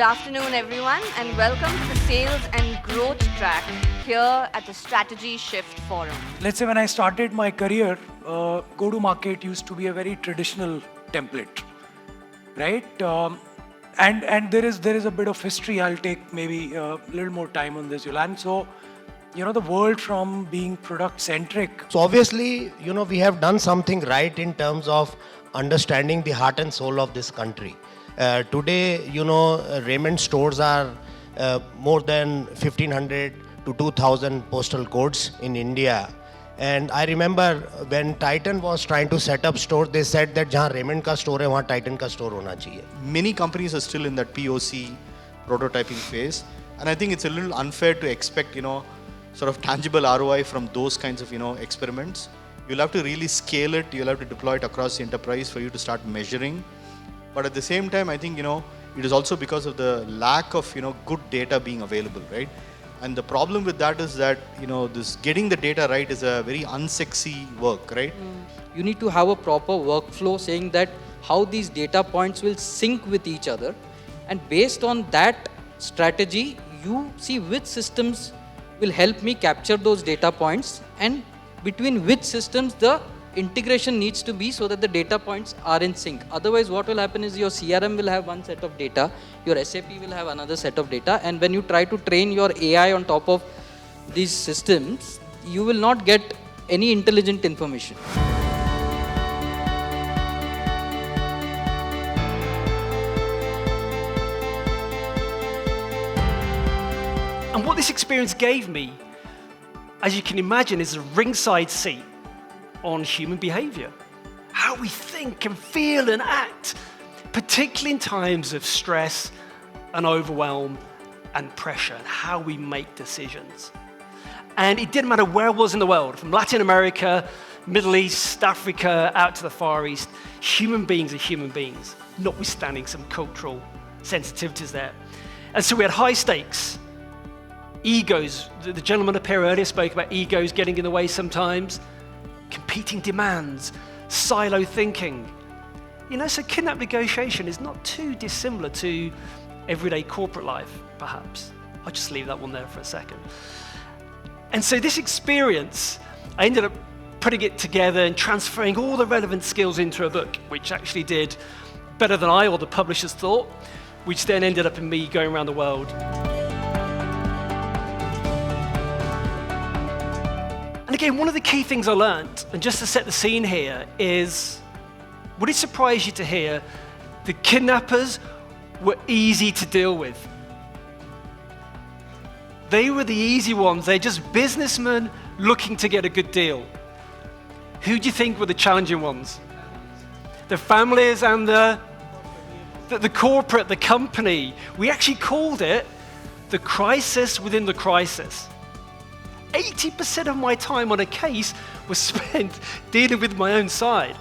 Good afternoon, everyone, and welcome to the Sales and Growth track here at the Strategy Shift Forum. Let's say when I started my career, go-to-market used to be a very traditional template, right? And there is a bit of history. I'll take maybe a little more time on this, Yolande. So, the world from being product-centric. So obviously, we have done something right in terms of understanding the heart and soul of this country. Today, Raymond stores are more than 1,500 to 2,000 postal codes in India. And I remember when Titan was trying to set up stores, they said that jahan Raymond ka store hai, wahan Titan ka store hona chahiye. Many companies are still in that POC prototyping phase. And I think it's a little unfair to expect, sort of tangible ROI from those kinds of, experiments. You'll have to really scale it. You'll have to deploy it across the enterprise for you to start measuring. But at the same time, I think, it is also because of the lack of, good data being available, right? And the problem with that is that, this getting the data right is a very unsexy work, right? You need to have a proper workflow saying that how these data points will sync with each other. And based on that strategy, you see which systems will help me capture those data points and between which systems the integration needs to be so that the data points are in sync. Otherwise, what will happen is your CRM will have one set of data, your SAP will have another set of data, and when you try to train your AI on top of these systems, you will not get any intelligent information. And what this experience gave me, as you can imagine, is a ringside seat on human behavior. How we think and feel and act, particularly in times of stress and overwhelm and pressure, and how we make decisions. And it didn't matter where I was in the world, from Latin America, Middle East, Africa, out to the Far East, human beings are human beings, notwithstanding some cultural sensitivities there. And so we had high stakes. Egos, the gentleman up here earlier spoke about egos getting in the way sometimes, competing demands, silo thinking. So kidnap negotiation is not too dissimilar to everyday corporate life, perhaps. I'll just leave that one there for a second. And so this experience, I ended up putting it together and transferring all the relevant skills into a book, which actually did better than I or the publishers thought, which then ended up in me going around the world. And again, one of the key things I learned, and just to set the scene here, is, would it surprise you to hear the kidnappers were easy to deal with? They were the easy ones. They're just businessmen looking to get a good deal. Who do you think were the challenging ones? The families and the corporate, the company. We actually called it the crisis within the crisis. 80% of my time on a case was spent dealing with my own side.